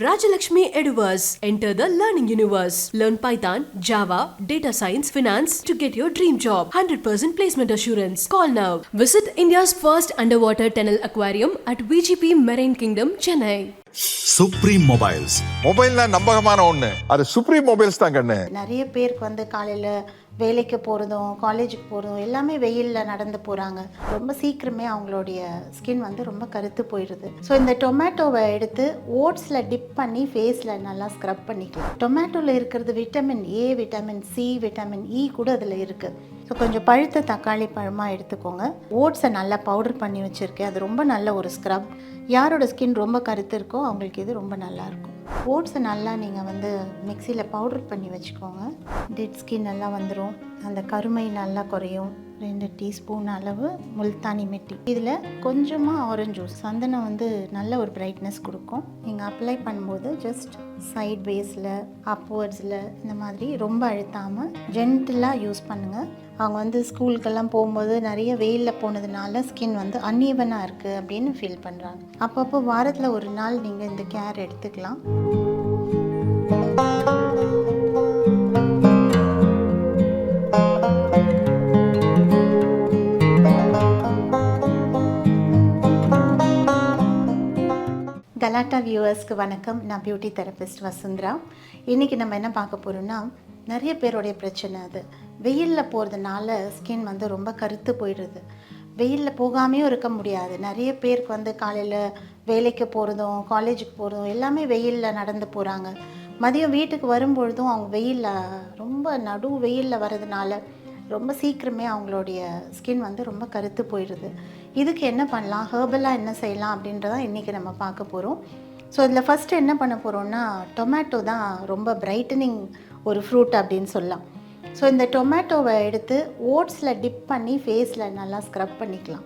Rajalakshmi Eduvers. Enter the learning universe. Learn Python, Java, data science, finance to get your dream job. 100% placement assurance. Call now. Visit India's first underwater tunnel aquarium at VGP Marine Kingdom, Chennai. Supreme mobiles மொபைல்னா நம்பகமான ஒன்று, அது supreme mobiles தான் கண்ணு. நிறைய பேருக்கு காலையில் வேலைக்கு போகிறதும் காலேஜுக்கு போகிறதும் எல்லாமே வெயிலில் நடந்து போகிறாங்க. ரொம்ப சீக்கிரமே அவங்களுடைய ஸ்கின் ரொம்ப கருத்து போயிடுது. ஸோ இந்த டொமேட்டோவை எடுத்து ஓட்ஸில் டிப் பண்ணி ஃபேஸில் நல்லா ஸ்க்ரப் பண்ணிக்கலாம். டொமேட்டோவில் இருக்கிறது vitamin A, vitamin C, vitamin E கூட அதில் இருக்குது. ஸோ கொஞ்சம் பழுத்த தக்காளி பழமாக எடுத்துக்கோங்க. ஓட்ஸை நல்லா பவுடர் பண்ணி வச்சுருக்கேன். அது ரொம்ப நல்ல ஒரு ஸ்க்ரப். யாரோட ஸ்கின் ரொம்ப கருத்து இருக்கோ அவங்களுக்கு இது ரொம்ப நல்லாயிருக்கும். ஓட்ஸை நல்லா நீங்கள் மிக்சியில் பவுடர் பண்ணி வச்சுக்கோங்க. டெட் ஸ்கின் நல்லா வந்துடும். அந்த கருமை நல்லா குறையும். 2 டீஸ்பூன் அளவு முல்தானி மெட்டி. இதில் கொஞ்சமாக ஆரஞ்சு ஜூஸ். சந்தனம் நல்ல ஒரு பிரைட்னஸ் கொடுக்கும். நீங்கள் அப்ளை பண்ணும்போது ஜஸ்ட் சைட் பேஸில், அப்வர்ட்ஸில் இந்த மாதிரி ரொம்ப அழுத்தாமல் ஜென்டிலாக யூஸ் பண்ணுங்கள். அவங்க ஸ்கூலுக்கெல்லாம் போகும்போது நிறைய வெயிலில் போனதுனால ஸ்கின் அன்ஈவனாக இருக்குது அப்படின்னு ஃபீல் பண்ணுறாங்க. அப்பப்போ வாரத்தில் ஒரு நாள் நீங்கள் இந்த கேர் எடுத்துக்கலாம். கலாட்டா வியூவர்ஸ்க்கு வணக்கம். நான் பியூட்டி தெரபிஸ்ட் வசுந்த்ரா. இன்றைக்கி நம்ம என்ன பார்க்க போகிறோம்னா, நிறைய பேருடைய பிரச்சனை அது வெயிலில் போகிறதுனால ஸ்கின் ரொம்ப கருத்து போயிடுது. வெயிலில் போகாமையும் இருக்க முடியாது. நிறைய பேருக்கு காலையில் வேலைக்கு போகிறதும் காலேஜுக்கு போகிறதும் எல்லாமே வெயிலில் நடந்து போகிறாங்க. மதியம் வீட்டுக்கு வரும்பொழுதும் அவங்க வெயிலில் ரொம்ப நடு வெயிலில் வர்றதுனால ரொம்ப சீக்கிரமே அவங்களுடைய ஸ்கின் ரொம்ப கருத்து போயிடுது. இதுக்கு என்ன பண்ணலாம், ஹெர்பலாக என்ன செய்யலாம் அப்படின்றதான் இன்றைக்கி நம்ம பார்க்க போகிறோம். ஸோ இதில் ஃபஸ்ட்டு என்ன பண்ண போகிறோம்னா, டொமேட்டோ தான் ரொம்ப பிரைட்டனிங் ஒரு ஃப்ரூட் அப்படின்னு சொல்லலாம். ஸோ இந்த டொமேட்டோவை எடுத்து ஓட்ஸில் டிப் பண்ணி ஃபேஸில் நல்லா ஸ்க்ரப் பண்ணிக்கலாம்.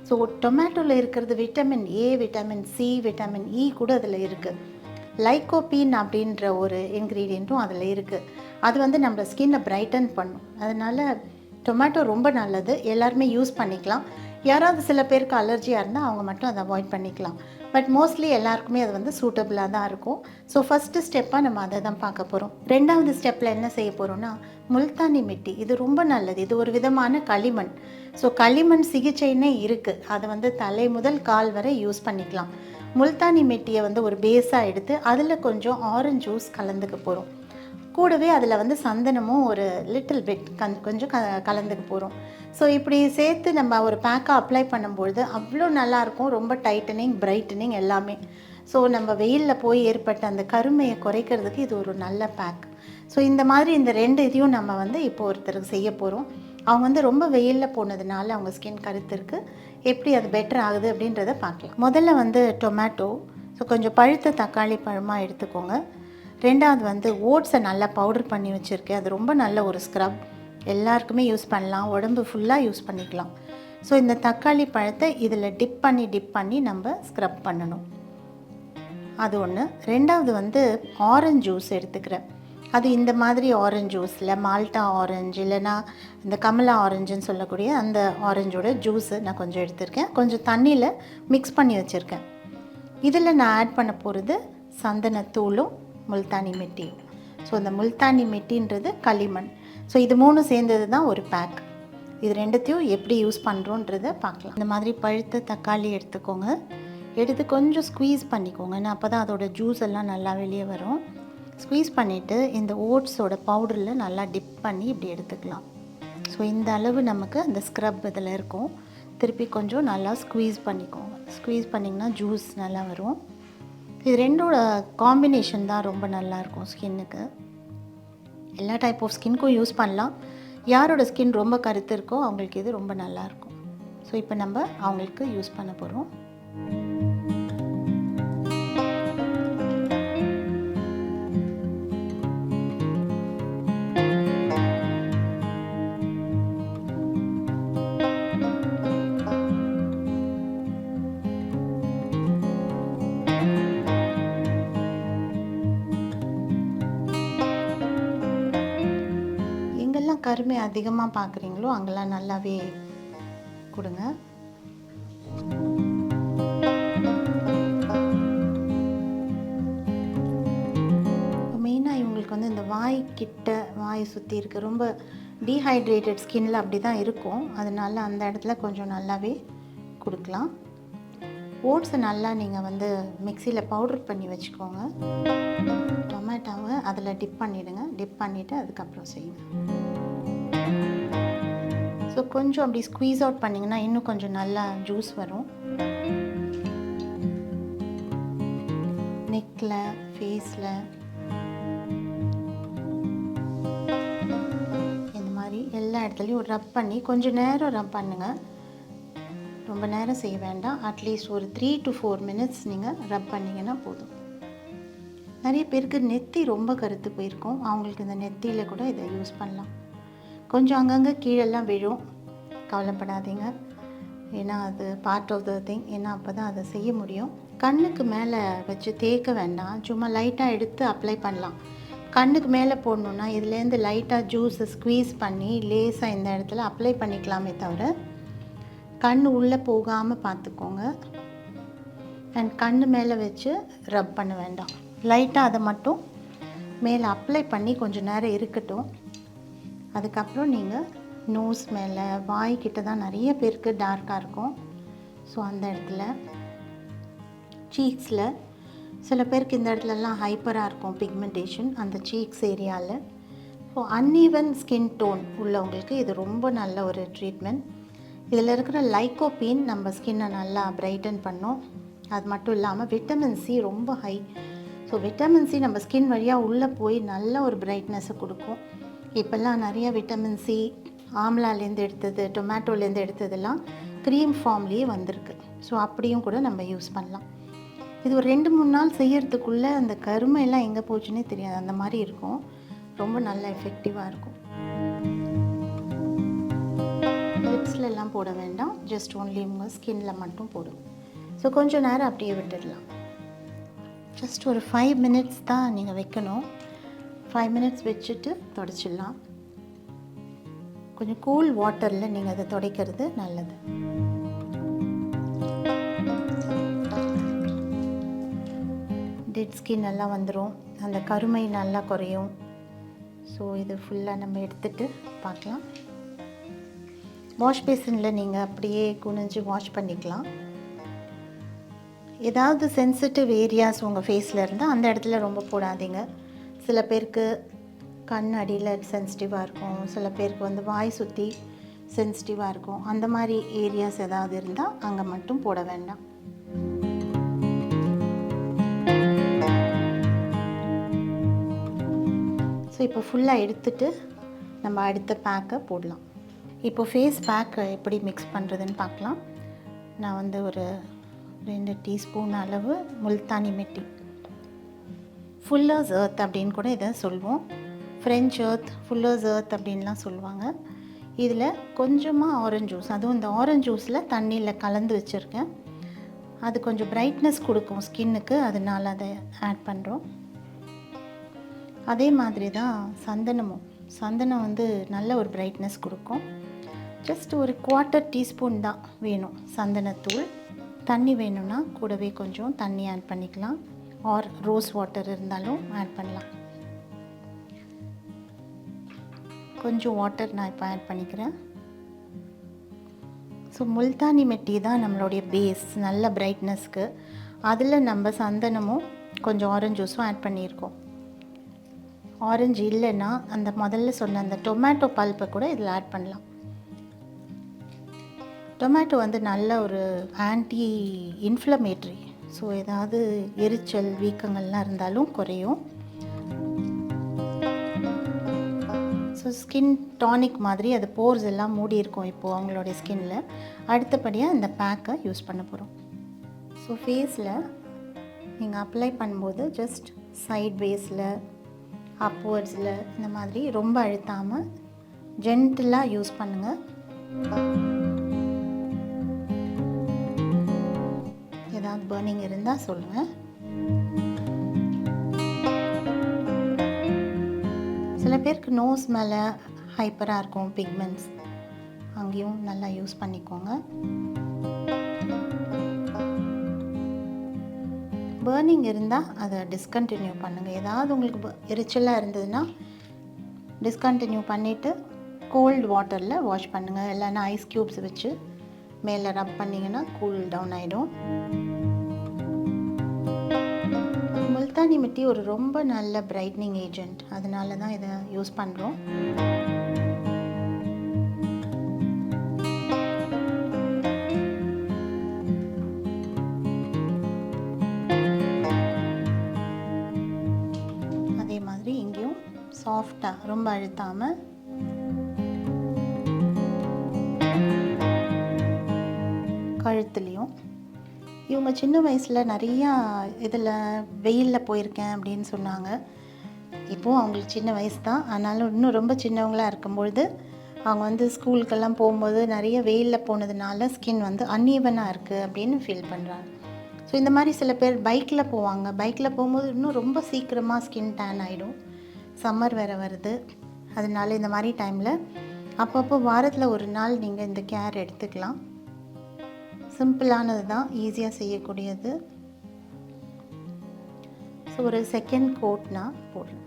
ஸோ டொமேட்டோவில் இருக்கிறது vitamin A, vitamin C, vitamin E கூட அதில் இருக்குது. லைகோபீன் அப்படின்ற ஒரு இன்க்ரீடியண்ட்டும் அதில் இருக்குது. அது நம்ம ஸ்கின்னை பிரைட்டன் பண்ணும். அதனால் டொமேட்டோ ரொம்ப நல்லது. எல்லாருமே யூஸ் பண்ணிக்கலாம். யாராவது சில பேருக்கு அலர்ஜியாக இருந்தால் அவங்க மட்டும் அதை அவாய்ட் பண்ணிக்கலாம். பட் மோஸ்ட்லி எல்லாருக்குமே அது சூட்டபுளாக தான் இருக்கும். ஸோ ஃபஸ்ட்டு ஸ்டெப்பாக நம்ம அதை தான் பார்க்க போகிறோம். ரெண்டாவது ஸ்டெப்பில் என்ன செய்ய போகிறோம்னா, முல்தானி மெட்டி. இது ரொம்ப நல்லது. இது ஒரு விதமான களிமண். ஸோ களிமண் சிகிச்சைன்னே இருக்குது. அதை தலை முதல் கால் வரை யூஸ் பண்ணிக்கலாம். முல்தானி மெட்டியை ஒரு பேஸாக எடுத்து அதில் கொஞ்சம் ஆரஞ்சு ஜூஸ் கலந்துக்க போகிறோம். கூடவே அதில் சந்தனமும் ஒரு லிட்டில் பிட் கொஞ்சம் கலந்துக்க போகிறோம். ஸோ இப்படி சேர்த்து நம்ம ஒரு பேக்காக அப்ளை பண்ணும்பொழுது அவ்வளோ நல்லாயிருக்கும். ரொம்ப டைட்டனிங், பிரைட்டனிங் எல்லாமே. ஸோ நம்ம வெயிலில் போய் ஏற்பட்ட அந்த கருமையை குறைக்கிறதுக்கு இது ஒரு நல்ல பேக். ஸோ இந்த மாதிரி இந்த 2 இதையும் நம்ம இப்போ ஒருத்தருக்கு செய்ய போகிறோம். அவங்க ரொம்ப வெயிலில் போனதுனால அவங்க ஸ்கின் கருத்து இருக்குது. எப்படி அது பெட்டர் ஆகுது அப்படின்றத பார்க்கலாம். முதல்ல டொமேட்டோ. ஸோ கொஞ்சம் பழுத்த தக்காளி பழமாக எடுத்துக்கோங்க. ரெண்டாவது ஓட்ஸை நல்லா பவுடர் பண்ணி வச்சுருக்கேன். அது ரொம்ப நல்ல ஒரு ஸ்க்ரப். எல்லாருக்குமே யூஸ் பண்ணலாம். உடம்பு ஃபுல்லாக யூஸ் பண்ணிக்கலாம். ஸோ இந்த தக்காளி பழத்தை இதில் டிப் பண்ணி நம்ம ஸ்க்ரப் பண்ணணும். அது ஒன்று. ரெண்டாவது ஆரஞ்சு ஜூஸ் எடுத்துக்கிறேன். அது இந்த மாதிரி ஆரஞ்சு ஜூஸில் மால்டா ஆரஞ்சு இல்லைனா இந்த கமலா ஆரஞ்சுன்னு சொல்லக்கூடிய அந்த ஆரஞ்சோட ஜூஸு நான் கொஞ்சம் எடுத்திருக்கேன். கொஞ்சம் தண்ணியில் மிக்ஸ் பண்ணி வச்சுருக்கேன். இதில் நான் ஆட் பண்ண போகிறது சந்தனத்தூளும் முல்தானி மெட்டியும். ஸோ இந்த முல்தானி மெட்டின்றது களிமண். ஸோ இது 3 சேர்ந்தது தான் ஒரு பேக். இது 2த்தையும் எப்படி யூஸ் பண்ணுறோன்றதை பார்க்கலாம். இந்த மாதிரி பழுத்த தக்காளி எடுத்துக்கோங்க. எடுத்து கொஞ்சம் ஸ்குவீஸ் பண்ணிக்கோங்க. ஏன்னா அப்போ தான் அதோட ஜூஸ் எல்லாம் நல்லா வெளியே வரும். ஸ்குவீஸ் பண்ணிவிட்டு இந்த ஓட்ஸோட பவுடரில் நல்லா டிப் பண்ணி இப்படி எடுத்துக்கலாம். ஸோ இந்த அளவு நமக்கு அந்த ஸ்க்ரப் இதில் இருக்கும். திருப்பி கொஞ்சம் நல்லா ஸ்குவீஸ் பண்ணிக்கோங்க. ஸ்குவீஸ் பண்ணிங்கன்னா ஜூஸ் நல்லா வரும். இது 2ஓட காம்பினேஷன் தான் ரொம்ப நல்லாயிருக்கும் ஸ்கின்னுக்கு. எல்லா டைப் ஆஃப் ஸ்கின்க்கும் யூஸ் பண்ணலாம். யாரோட ஸ்கின் ரொம்ப கருத்து இருக்கோ அவங்களுக்கு இது ரொம்ப நல்லாயிருக்கும். ஸோ இப்போ நம்ம அவங்களுக்கு யூஸ் பண்ண போகிறோம். கருமை அதிகமாக பார்க்குறீங்களோ அங்கெல்லாம் நல்லாவே கொடுங்க. வந்து இந்த வாய் கிட்ட வாய் சுற்றி இருக்க ரொம்ப டீஹைட்ரேட்டட் ஸ்கின்ல அப்படி தான் இருக்கும். அதனால அந்த இடத்துல கொஞ்சம் நல்லாவே கொடுக்கலாம். ஓட்ஸை நல்லா நீங்கள் வந்து மிக்சியில் பவுடர் பண்ணி வச்சுக்கோங்க. டொமேட்டோவை அதில் டிப் பண்ணிவிடுங்க. டிப் பண்ணிவிட்டு அதுக்கப்புறம் செய்யுங்க. ஸோ கொஞ்சம் அப்படி ஸ்குவீஸ் அவுட் பண்ணிங்கன்னா இன்னும் கொஞ்சம் நல்லா ஜூஸ் வரும். நெக்கில், ஃபேஸில் இந்த மாதிரி எல்லா இடத்துலையும் ரப் பண்ணி கொஞ்சம் நேரம் ரப் பண்ணுங்கள். ரொம்ப நேரம் செய்ய வேண்டாம். அட்லீஸ்ட் ஒரு 3 to 4 minutes நீங்கள் ரப் பண்ணிங்கன்னா போதும். நிறைய பேருக்கு நெத்தி ரொம்ப கருத்து போயிருக்கும். அவங்களுக்கு இந்த நெத்தியில் கூட இதை யூஸ் பண்ணலாம். கொஞ்சம் அங்கங்கே கீழெல்லாம் விழும், கவலைப்படாதீங்க. ஏன்னா அது பார்ட் ஆஃப் த திங். ஏன்னா அப்போ தான் அதை செய்ய முடியும். கண்ணுக்கு மேலே வச்சு தேய்க்க வேண்டாம். சும்மா லைட்டாக எடுத்து அப்ளை பண்ணலாம். கண்ணுக்கு மேலே போடணுன்னா இதுலேருந்து லைட்டாக ஜூஸை ஸ்க்வீஸ் பண்ணி லேசாக இந்த இடத்துல அப்ளை பண்ணிக்கலாமே தவிர கண் உள்ளே போகாமல் பார்த்துக்கோங்க. அண்ட் கண் மேலே வச்சு ரப் பண்ண வேண்டாம். லைட்டாக அதை மட்டும் மேலே அப்ளை பண்ணி கொஞ்சம் நேரம் இருக்கட்டும். அதுக்கப்புறம் நீங்கள் நோஸ் மேலே, வாய்க்கிட்ட தான் நிறைய பேருக்கு டார்க்காக இருக்கும். ஸோ அந்த இடத்துல, சீக்ஸில் சில பேருக்கு இந்த இடத்துலலாம் ஹைப்பராக இருக்கும் பிக்மெண்டேஷன், அந்த சீக்ஸ் ஏரியாவில். ஸோ அன்ஈவன் ஸ்கின் டோன் உள்ளவங்களுக்கு இது ரொம்ப நல்ல ஒரு ட்ரீட்மெண்ட். இதில் இருக்கிற லைக்கோபீன் நம்ம ஸ்கின்னை நல்லா பிரைட்டன் பண்ணும். அது மட்டும் இல்லாமல் விட்டமின் சி ரொம்ப ஹை. ஸோ விட்டமின் சி நம்ம ஸ்கின் வழியாக உள்ளே போய் நல்ல ஒரு பிரைட்னஸை கொடுக்கும். இப்போல்லாம் நிறைய விட்டமின் சி ஆம்லாலேருந்து எடுத்தது, டொமேட்டோலேருந்து எடுத்ததெல்லாம் க்ரீம் ஃபார்ம்லேயே வந்திருக்கு. ஸோ அப்படியும் கூட நம்ம யூஸ் பண்ணலாம். இது ஒரு 2-3 நாள் செய்யறதுக்குள்ளே அந்த கருமையெல்லாம் எங்கே போச்சுன்னே தெரியாது. அந்த மாதிரி இருக்கும். ரொம்ப நல்ல எஃபெக்டிவாக இருக்கும். லிப்ஸ்லெல்லாம் போட வேண்டாம். ஜஸ்ட் ஓன்லி உங்கள் ஸ்கின்னில் மட்டும் போடும். ஸோ கொஞ்சம் நேரம் அப்படியே விட்டுடலாம். ஜஸ்ட் ஒரு 5 minutes தான் நீங்கள் வைக்கணும். 5 minutes வச்சுட்டு துடைச்சிடலாம். கொஞ்சம் கூல் வாட்டரில் நீங்கள் அதை துடைக்கிறது நல்லது. டெட் ஸ்கின் நல்லா வந்துடும். அந்த கருமை நல்லா குறையும். ஸோ இது ஃபுல்லாக நம்ம எடுத்துகிட்டு பார்க்கலாம். வாஷ் பேசினில் நீங்கள் அப்படியே குனிஞ்சு வாஷ் பண்ணிக்கலாம். ஏதாவது சென்சிட்டிவ் ஏரியாஸ் உங்கள் ஃபேஸில் இருந்தால் அந்த இடத்துல ரொம்ப போடாதீங்க. சில பேருக்கு கண் அடியில் சென்சிட்டிவாக இருக்கும். சில பேருக்கு வந்து வாய் சுற்றி சென்சிட்டிவாக இருக்கும். அந்த மாதிரி ஏரியாஸ் ஏதாவது இருந்தால் அங்கே மட்டும் போட வேண்டாம். ஸோ இப்போ ஃபுல்லாக எடுத்துட்டு நம்ம அடுத்த பேக்கை போடலாம். இப்போ ஃபேஸ் பேக்கை எப்படி மிக்ஸ் பண்ணுறதுன்னு பார்க்கலாம். நான் வந்து ஒரு 2 டீஸ்பூன் அளவு முல்தானி மெட்டி, ஃபுல்லர்ஸ் எர்த் அப்படின்னு கூட இதை சொல்லுவோம். ஃப்ரெஞ்ச் எர்த், ஃபுல்லர்ஸ் எர்த் அப்படின்லாம் சொல்லுவாங்க. இதில் கொஞ்சமாக ஆரஞ்ச் ஜூஸ், அதுவும் இந்த ஆரஞ்ச் ஜூஸில் தண்ணியில் கலந்து வச்சுருக்கேன். அது கொஞ்சம் பிரைட்னஸ் கொடுக்கும் ஸ்கின்னுக்கு, அதனால் அதை ஆட் பண்ணுறோம். அதே மாதிரி தான் சந்தனமும். சந்தனம் வந்து நல்ல ஒரு பிரைட்னஸ் கொடுக்கும். ஜஸ்ட் ஒரு 1/4 டீஸ்பூன் தான் வேணும் சந்தனத்தூள். தண்ணி வேணும்னா கூடவே கொஞ்சம் தண்ணி ஆட் பண்ணிக்கலாம். ஆர் ரோஸ் வாட்டர் இருந்தாலும் ஆட் பண்ணலாம். கொஞ்சம் வாட்டர் நான் இப்போ ஆட் பண்ணிக்கிறேன். ஸோ முல்தானி மெட்டி தான் நம்மளுடைய பேஸ், நல்ல பிரைட்னஸ்க்கு. அதில் நம்ம சந்தனமும் கொஞ்சம் ஆரஞ்ச் ஜூஸும் ஆட் பண்ணியிருக்கோம். ஆரஞ்சு இல்லைன்னா அந்த முதல்ல சொன்ன அந்த டொமேட்டோ பல்ப்பை கூட இதில் ஆட் பண்ணலாம். டொமேட்டோ வந்து நல்ல ஒரு ஆன்டி இன்ஃப்ளமேட்ரி. ஸோ ஏதாவது எரிச்சல், வீக்கங்கள்லாம் இருந்தாலும் குறையும். ஸோ ஸ்கின் டானிக் மாதிரி அது போர்ஸ் எல்லாம் மூடி இருக்கும் இப்போது அவங்களுடைய ஸ்கின்னில். அடுத்தபடியாக இந்த பேக்கை யூஸ் பண்ண போகிறோம். ஸோ ஃபேஸில் நீங்கள் அப்ளை பண்ணும்போது ஜஸ்ட் சைட் வேஸில், அப்வர்ட்ஸில் இந்த மாதிரி ரொம்ப அழுத்தாமல் ஜென்டிலாக யூஸ் பண்ணுங்கள். ஏதாவது பர்னிங் இருந்தால் சொல்லுங்கள். சில பேருக்கு நோஸ் மேலே ஹைப்பராக இருக்கும் பிக்மெண்ட்ஸ், அங்கேயும் நல்லா யூஸ் பண்ணிக்கோங்க. பர்னிங் இருந்தால் அதை டிஸ்கண்டினியூ பண்ணுங்கள். ஏதாவது உங்களுக்கு எரிச்சலாக இருந்ததுன்னா டிஸ்கண்டினியூ பண்ணிவிட்டு கோல்டு வாட்டரில் வாஷ் பண்ணுங்கள். இல்லைன்னா ஐஸ் க்யூப்ஸ் வச்சு மேலே ரப் பண்ணிங்கன்னா கூல் டவுன் ஆகிடும். முல்தானி மிட்டி ஒரு ரொம்ப நல்ல பிரைட்னிங் ஏஜென்ட், அதனால தான் இதை யூஸ் பண்ணுறோம். அதே மாதிரி இங்கேயும் சாஃப்டாக, ரொம்ப அழுத்தாமல் கழுத்துலேயும். இவங்க சின்ன வயசில் நிறையா இதில் வெயிலில் போயிருக்கேன் அப்படின்னு சொன்னாங்க. இப்போது அவங்களுக்கு சின்ன வயசு தான், ஆனாலும் இன்னும் ரொம்ப சின்னவங்களாக இருக்கும்பொழுது அவங்க ஸ்கூலுக்கெல்லாம் போகும்போது நிறைய வெயிலில் போனதுனால ஸ்கின் அன்ஈவனாக இருக்குது அப்படின்னு ஃபீல் பண்ணுறாங்க. ஸோ இந்த மாதிரி சில பேர் பைக்கில் போவாங்க. பைக்கில் போகும்போது இன்னும் ரொம்ப சீக்கிரமாக ஸ்கின் டேன் ஆகிடும். சம்மர் வேறு வருது, அதனால இந்த மாதிரி டைமில் அப்பப்போ வாரத்தில் ஒரு நாள் நீங்கள் இந்த கேர் எடுத்துக்கலாம். சிம்பிளானது தான், ஈஸியாக செய்யக்கூடியது. ஸோ ஒரு செகண்ட் கோட் நான் போடுறேன்.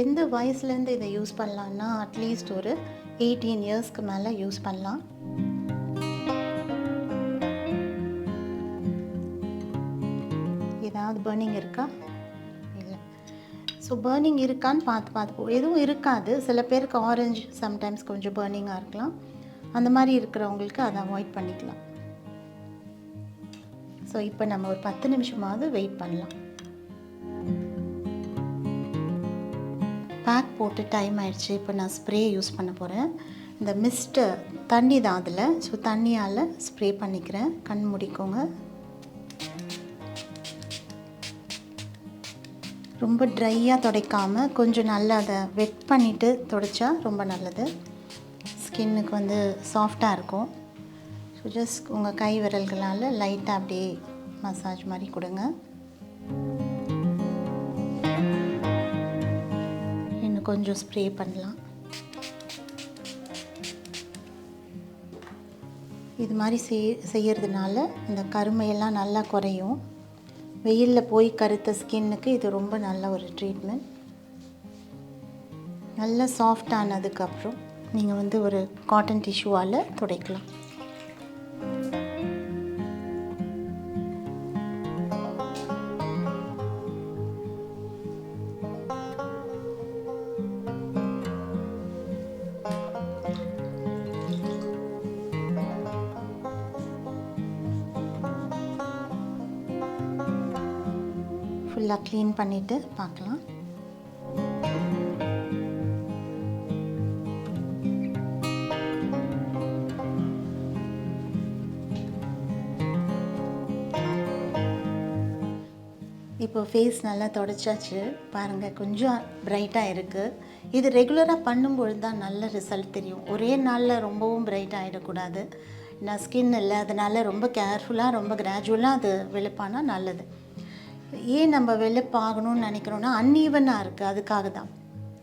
எந்த வயசுலேருந்து இதை யூஸ் பண்ணலான்னா அட்லீஸ்ட் ஒரு 18 இயர்ஸ்க்கு மேலே யூஸ் பண்ணலாம். ஏதாவது பர்னிங் இருக்கா? இல்லை. ஸோ பர்னிங் இருக்கான்னு பார்த்து எதுவும் இருக்காது. சில பேருக்கு ஆரஞ்சு சம்டைம்ஸ் கொஞ்சம் பர்னிங்காக இருக்கலாம். அந்த மாதிரி இருக்கிறவங்களுக்கு அதை அவாய்ட் பண்ணிக்கலாம். ஸோ இப்போ நம்ம ஒரு 10 நிமிஷமாவது வெயிட் பண்ணலாம். பேக் போட்டு டைம் ஆயிடுச்சு. இப்போ நான் ஸ்ப்ரே யூஸ் பண்ண போகிறேன். இந்த மிஸ்ட்டு தண்ணி தான் அதில். ஸோ தண்ணியால் ஸ்ப்ரே பண்ணிக்கிறேன். கண் மூடிக்கோங்க. ரொம்ப ட்ரையாக துடைக்காமல் கொஞ்சம் நல்லா அதை வெட் பண்ணிவிட்டு துடைச்சா ரொம்ப நல்லது. ஸ்கின்னுக்கு சாஃப்டாக இருக்கும். ஸோ ஜஸ்ட் உங்கள் கை விரல்களால் லைட்டாக அப்படியே மசாஜ் மாதிரி கொடுங்க. இன்னும் கொஞ்சம் ஸ்ப்ரே பண்ணலாம். இது மாதிரி செய்யறதுனால இந்த கருமையெல்லாம் நல்லா குறையும். வெயிலில் போய் கருத்த ஸ்கின்னுக்கு இது ரொம்ப நல்ல ஒரு ட்ரீட்மெண்ட். நல்லா சாஃப்ட் ஆனதுக்கப்புறம் நீங்கள் ஒரு காட்டன் டிஷ்யூவால் துடைக்கலாம். ஃபுல்லாக க்ளீன் பண்ணிவிட்டு பார்க்கலாம். இப்போ ஃபேஸ் நல்லா தொடச்சாச்சு பாருங்கள், கொஞ்சம் பிரைட்டாக இருக்குது. இது ரெகுலராக பண்ணும்பொழுது தான் நல்ல ரிசல்ட் தெரியும். ஒரே நாளில் ரொம்பவும் பிரைட் ஆகிடக்கூடாது. நான் ஸ்கின் இல்லை, அதனால் ரொம்ப கேர்ஃபுல்லாக ரொம்ப கிராஜுவலாக அது வெளுப்பானா நல்லது. ஏன் நம்ம வெளுப்பாகணும்னு நினைக்கிறோன்னா அன்ஈவனாக இருக்குது, அதுக்காக தான்.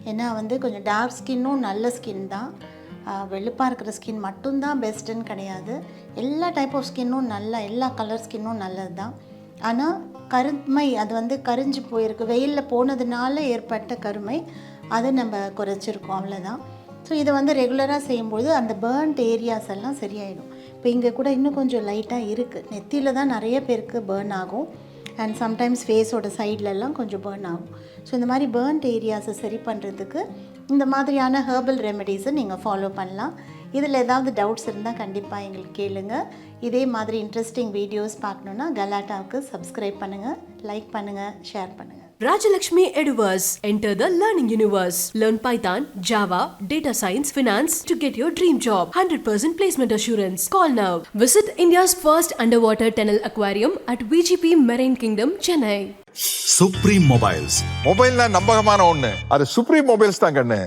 ஏன்னா கொஞ்சம் டார்க் ஸ்கின்னும் நல்ல ஸ்கின் தான். வெளுப்பாக இருக்கிற ஸ்கின் மட்டும்தான் பெஸ்ட்டுன்னு கிடையாது. எல்லா டைப் ஆஃப் ஸ்கின்னும் எல்லா கலர் ஸ்கின்னும் நல்லது தான். ஆனால் கருமை அது கரிஞ்சு போயிருக்கு, வெயிலில் போனதுனால ஏற்பட்ட கருமை, அதை நம்ம குறைச்சிருக்கோம், அவ்வளோதான். ஸோ இதை ரெகுலராக செய்யும்போது அந்த பேர்ன்ட் ஏரியாஸ் எல்லாம் சரியாயிடும். இப்போ இங்கே கூட இன்னும் கொஞ்சம் லைட்டாக இருக்குது. நெத்தியில் தான் நிறைய பேருக்கு பேர்ன் ஆகும். அண்ட் சம்டைம்ஸ் ஃபேஸோட சைட்லலாம் கொஞ்சம் பேர்ன் ஆகும். ஸோ இந்த மாதிரி பேர்ன்ட் ஏரியாஸை சரி பண்ணுறதுக்கு இந்த மாதிரியான ஹெர்பல் ரெமெடிஸை நீங்கள் ஃபாலோ பண்ணலாம். இதில் ஏதாவது டவுட்ஸ் இருந்தால் கண்டிப்பாக எங்களுக்கு கேளுங்க. இதே மாதிரி இன்ட்ரெஸ்டிங் வீடியோஸ் பார்க்கணுன்னா கலாட்டாவுக்கு சப்ஸ்கிரைப் பண்ணுங்கள், லைக் பண்ணுங்கள், ஷேர் பண்ணுங்கள். Rajalakshmi Eduvers. Enter the learning universe. Learn Python, Java, Data Science, Finance to get your dream job. 100% placement assurance. Call now. Visit India's first underwater tunnel aquarium at VGP Marine Kingdom, Chennai. Supreme Mobiles. மொபைல்னா நம்பகமான ஒண்ணு, அது supreme mobiles தான் கண்ணு.